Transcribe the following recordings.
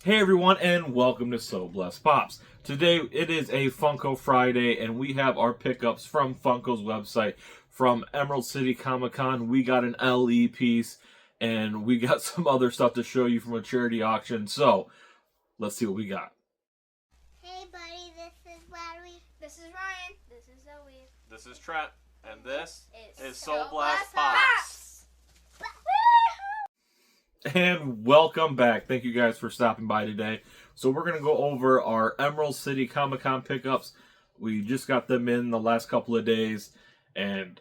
Hey everyone, and welcome to So Blessed Pops. Today it is a Funko Friday, and we have our pickups from Funko's website from Emerald City Comic Con. We got an LE piece, and we got some other stuff to show you from a charity auction. So let's see what we got. Hey buddy, this is Larry. This is Ryan. This is Zoe. This is Trent, and this is So So Blessed Blessed Pops. And welcome back. Thank you guys for stopping by today. So we're going to go over our Emerald City Comic Con pickups. We just got them in the last couple of days, and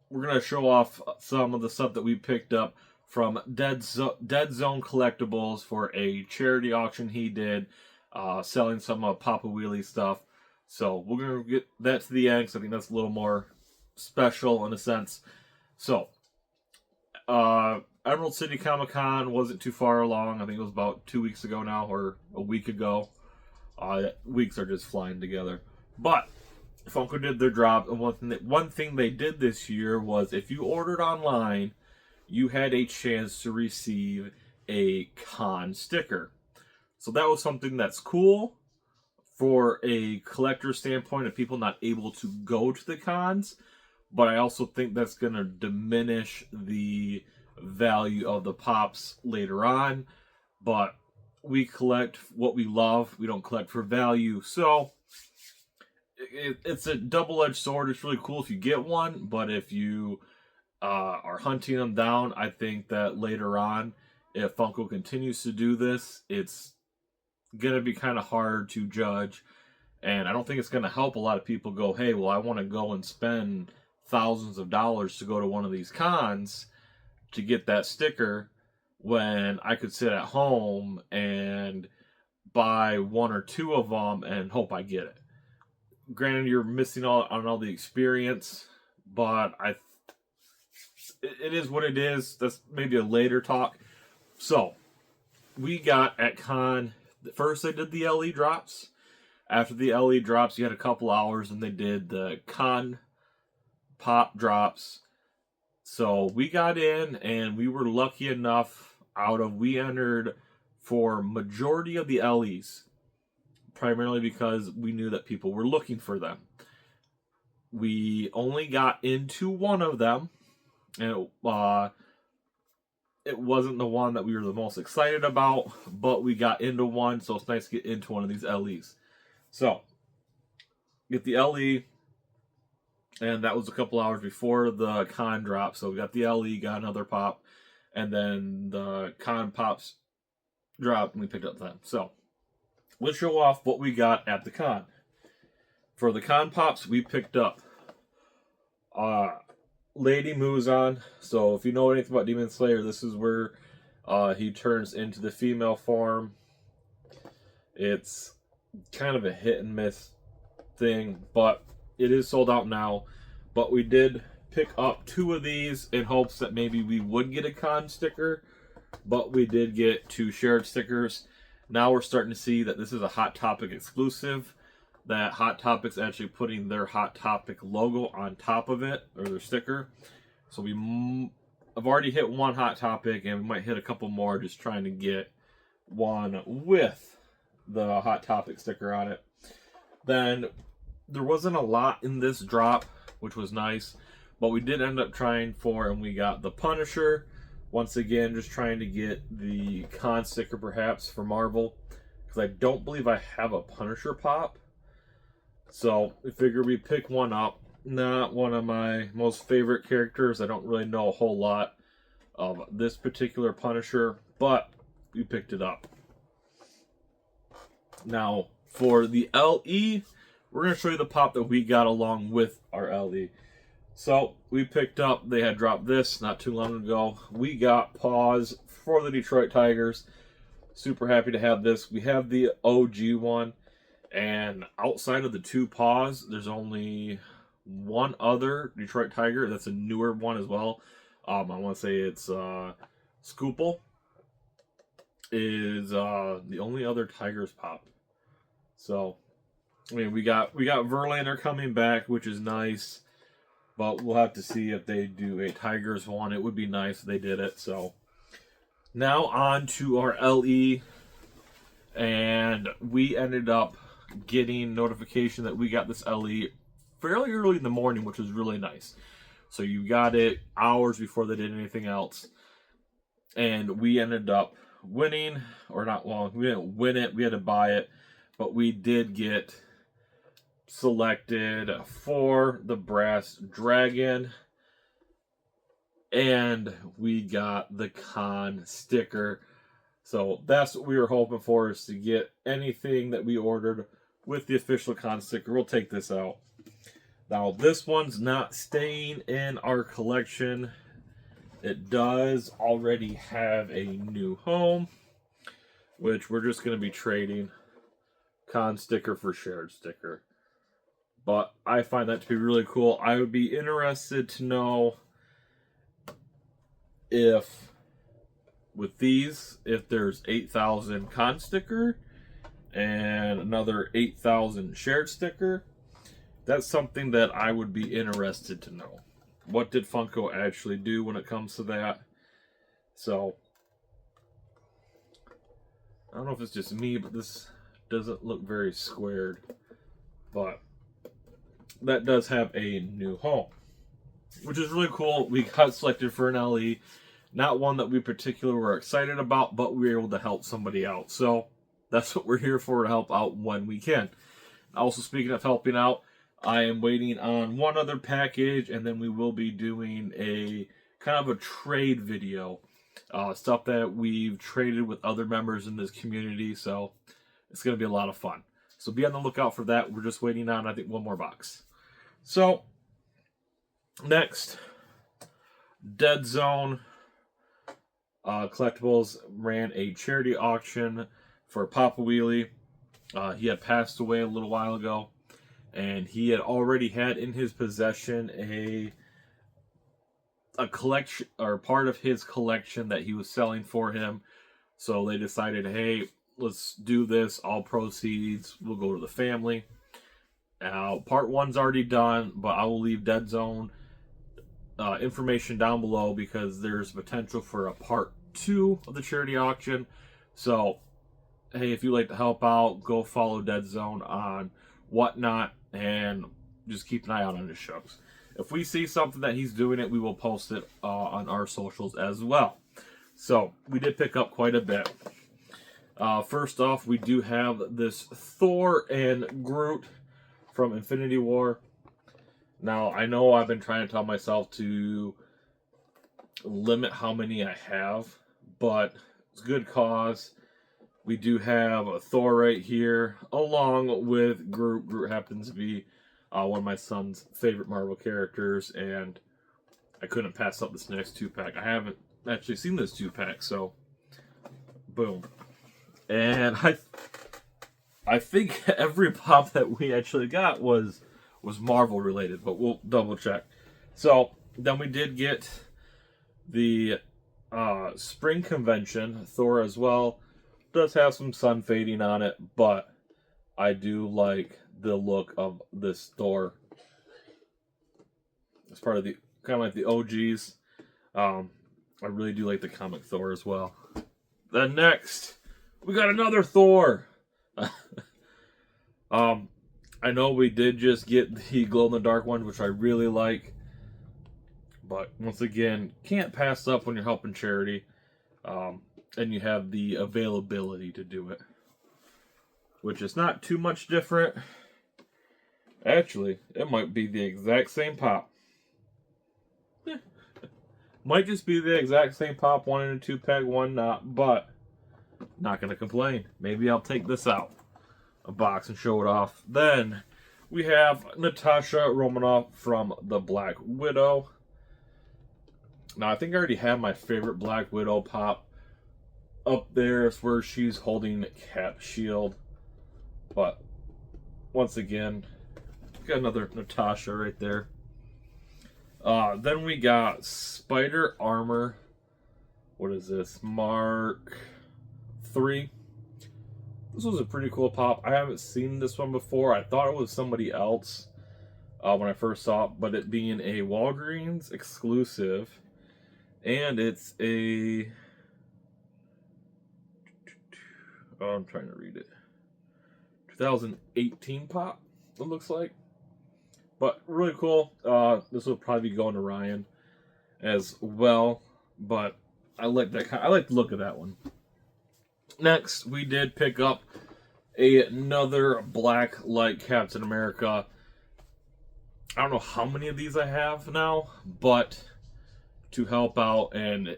we're going to show off some of the stuff that we picked up from Deadzone Collectables for a charity auction he did, selling some Papa Wheelie stuff. So we're going to get that to the end, because I think that's a little more special in a sense. So, Emerald City Comic Con wasn't too far along. I think it was about 2 weeks ago now, or a week ago. Weeks are just flying together. But Funko did their drop, and one thing they did this year was if you ordered online, you had a chance to receive a con sticker. So that was something that's cool for a collector standpoint of people not able to go to the cons. But I also think that's going to diminish the value of the pops later on. But we collect what we love. We don't collect for value. So it's a double-edged sword. It's really cool if you get one. But if you are hunting them down, I think that later on, if Funko continues to do this, it's going to be kind of hard to judge. And I don't think it's going to help a lot of people go, hey, well, I want to go and spend thousands of dollars to go to one of these cons to get that sticker when I could sit at home and buy one or two of them and hope I get it. Granted, you're missing on all the experience, but it is what it is. That's maybe a later talk. So we got at con, first they did the LE drops. After the LE drops, you had a couple hours, and they did the con pop drops. So we got in, and we were lucky enough we entered for majority of the LEs, primarily because we knew that people were looking for them. We only got into one of them, and it wasn't the one that we were the most excited about, but we got into one, so it's nice to get into one of these LEs. So, get the LE, and that was a couple hours before the con drop. So we got the LE, got another pop, and then the con pops dropped, and we picked up them. So let's show off what we got at the con. For the con pops, we picked up Lady Muzan. So if you know anything about Demon Slayer, this is where he turns into the female form. It's kind of a hit and miss thing, but it is sold out now. But we did pick up two of these in hopes that maybe we would get a con sticker, but we did get two shared stickers. Now we're starting to see that this is a Hot Topic exclusive, that Hot Topic's actually putting their Hot Topic logo on top of it, or their sticker. So I've already hit one Hot Topic, and we might hit a couple more, just trying to get one with the Hot Topic sticker on it. Then there wasn't a lot in this drop, which was nice, but we did end up trying for, and we got the Punisher. Once again, just trying to get the con sticker perhaps for Marvel, because I don't believe I have a Punisher pop. So we figured we'd pick one up. Not one of my most favorite characters. I don't really know a whole lot of this particular Punisher, but we picked it up. Now, for the LE, we're going to show you the pop that we got along with our LE. So, we picked up, they had dropped this not too long ago. We got Paws for the Detroit Tigers. Super happy to have this. We have the OG one, and outside of the two Paws, there's only one other Detroit Tiger. That's a newer one as well. I want to say it's Scoople is the only other Tigers pop. So, I mean, we got Verlander coming back, which is nice, but we'll have to see if they do a Tigers one. It would be nice if they did it. So, now on to our LE. And we ended up getting notification that we got this LE fairly early in the morning, which was really nice. So you got it hours before they did anything else. And we ended up winning, or not long. We didn't win it, we had to buy it. But we did get selected for the brass dragon. And we got the con sticker. So that's what we were hoping for, is to get anything that we ordered with the official con sticker. We'll take this out. Now, this one's not staying in our collection. It does already have a new home, which we're just going to be trading con sticker for shared sticker. But I find that to be really cool. I would be interested to know if, with these, if there's 8,000 con sticker and another 8,000 shared sticker. That's something that I would be interested to know. What did Funko actually do when it comes to that? So, I don't know if it's just me, but this doesn't look very squared. But that does have a new home, which is really cool. We got selected for an LE. Not one that we particularly were excited about, but we were able to help somebody out. So, that's what we're here for, to help out when we can. Also, speaking of helping out, I am waiting on one other package, and then we will be doing a kind of a trade video. Stuff that we've traded with other members in this community, so it's going to be a lot of fun. So be on the lookout for that. We're just waiting on, I think, one more box. So, next, Deadzone Collectables ran a charity auction for Papa Wheelie. He had passed away a little while ago. And he had already had in his possession a collection, or part of his collection that he was selling for him. So they decided, hey, let's do this. All proceeds will go to the family. Now, part one's already done, but I will leave Deadzone information down below, because there's potential for a part 2 of the charity auction. So, hey, if you'd like to help out, go follow Deadzone on whatnot, and just keep an eye out on his shows. If we see something that he's doing it, we will post it on our socials as well. So, we did pick up quite a bit. First off, we do have this Thor and Groot from Infinity War. Now, I know I've been trying to tell myself to limit how many I have, but it's a good cause. We do have a Thor right here, along with Groot. Groot happens to be one of my son's favorite Marvel characters, and I couldn't pass up this next 2-pack. I haven't actually seen this 2-pack, so boom. And I think every pop that we actually got was Marvel related, but we'll double check. So then we did get the spring convention Thor as well. Does have some sun fading on it, but I do like the look of this Thor. It's part of the kind of like the OGs. I really do like the comic Thor as well. Then next, we got another Thor. I know we did just get the glow in the dark one, which I really like. But once again, can't pass up when you're helping charity. And you have the availability to do it, which is not too much different. Actually, it might be the exact same pop. Might just be the exact same pop, one in a 2-pack, one not, but not going to complain. Maybe I'll take this out a box and show it off. Then we have Natasha Romanoff from the Black Widow. Now, I think I already have my favorite Black Widow pop. Up there is where she's holding Cap Shield. But, once again, got another Natasha right there. Then we got Spider Armor. What is this? Mark 3. This was a pretty cool pop. I haven't seen this one before. I thought it was somebody else when I first saw it. But it being a Walgreens exclusive. And it's a... Oh, I'm trying to read it. 2018 pop, it looks like. But really cool. This will probably be going to Ryan as well. But I like that. I like the look of that one. Next, we did pick up another black light Captain America. I don't know how many of these I have now, but to help out, and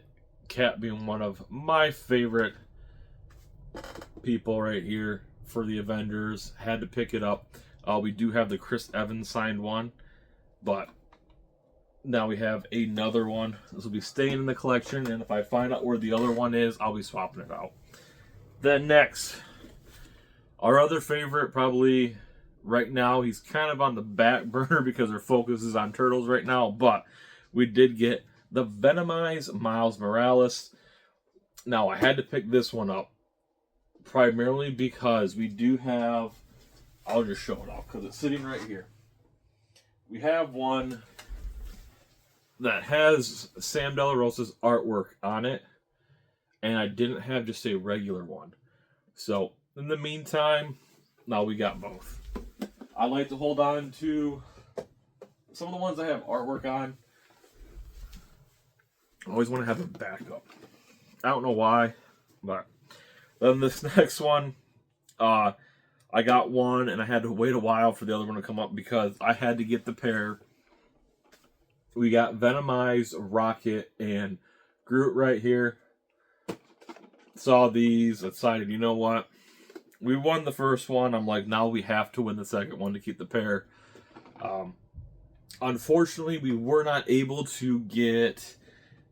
Cap being one of my favorite people right here for the Avengers, had to pick it up. We do have the Chris Evans signed one, but now we have another one. This will be staying in the collection, and if I find out where the other one is, I'll be swapping it out. Then next, our other favorite, probably right now, he's kind of on the back burner because our focus is on Turtles right now, but we did get the Venomized Miles Morales. Now, I had to pick this one up primarily because we do have, I'll just show it off because it's sitting right here. We have one that has Sam De La Rosa's artwork on it, and I didn't have just a regular one. So, in the meantime, now we got both. I like to hold on to some of the ones I have artwork on. I always want to have a backup. I don't know why, but then this next one, I got one and I had to wait a while for the other one to come up because I had to get the pair. We got Venomized Rocket and Groot right here. Saw these, decided, you know what? We won the first one. I'm like, now we have to win the second one to keep the pair. Unfortunately, we were not able to get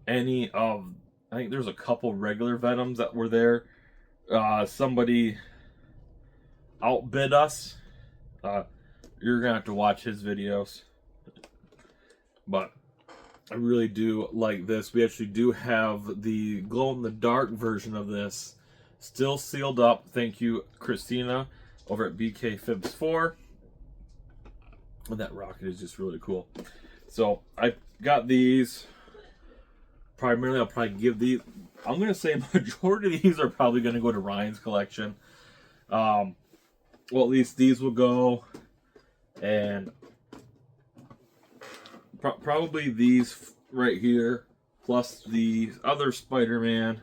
any of, I think there's a couple regular Venoms that were there. Somebody outbid us. You're going to have to watch his videos. But I really do like this. We actually do have the glow-in-the-dark version of this still sealed up. Thank you, Christina, over at BK Fibs 4. And that rocket is just really cool. So I got these. Primarily, I'll probably give these. I'm going to say a majority of these are probably going to go to Ryan's collection. Well, at least these will go. And probably these right here. Plus the other Spider-Man.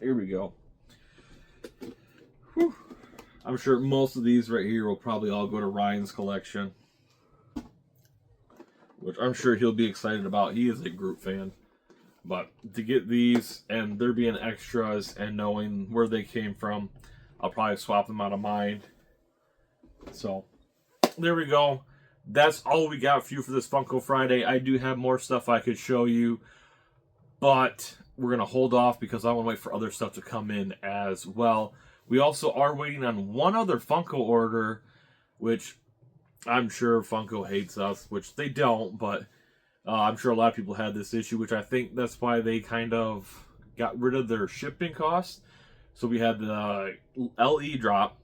Here we go. Whew. I'm sure most of these right here will probably all go to Ryan's collection. Which I'm sure he'll be excited about. He is a Groot fan. But to get these, and there being extras, and knowing where they came from, I'll probably swap them out of mine. So, there we go. That's all we got for you for this Funko Friday. I do have more stuff I could show you, but we're going to hold off because I want to wait for other stuff to come in as well. We also are waiting on one other Funko order, which I'm sure Funko hates us, which they don't, but I'm sure a lot of people had this issue, which I think that's why they kind of got rid of their shipping costs. So we had the LE drop,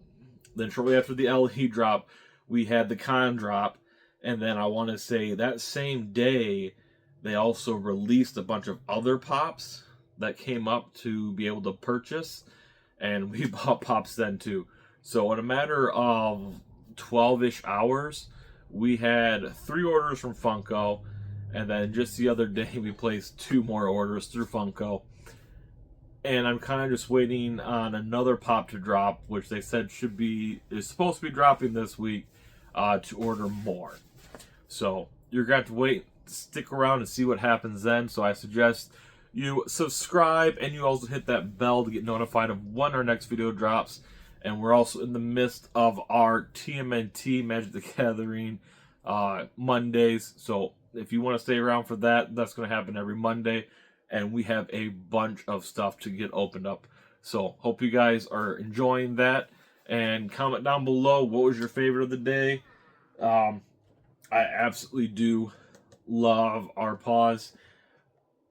then shortly after the LE drop, we had the con drop, and then I want to say that same day, they also released a bunch of other pops that came up to be able to purchase, and we bought pops then too. So in a matter of 12-ish hours, we had 3 orders from Funko, and then just the other day we placed 2 more orders through Funko. And I'm kind of just waiting on another pop to drop, which they said is supposed to be dropping this week, to order more. So you're going to have to wait, stick around and see what happens then. So I suggest you subscribe, and you also hit that bell to get notified of when our next video drops. And we're also in the midst of our TMNT Magic the Gathering Mondays. So if you want to stay around for that, that's going to happen every Monday. And we have a bunch of stuff to get opened up. So hope you guys are enjoying that. And comment down below what was your favorite of the day. I absolutely do love our paws.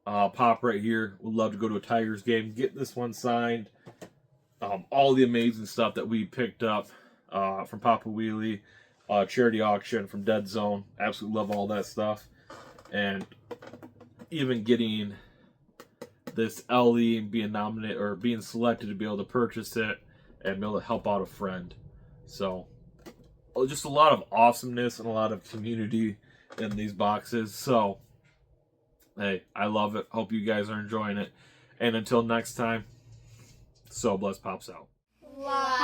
Pop right here. Would love to go to a Tigers game. Get this one signed. All the amazing stuff that we picked up from Papa Wheelie. Charity auction from Deadzone. Absolutely love all that stuff. And even getting this LE and being nominated or being selected to be able to purchase it. and be able to help out a friend. So, just a lot of awesomeness and a lot of community in these boxes. So, hey, I love it. Hope you guys are enjoying it. And until next time, So Blessed Pops out. Love.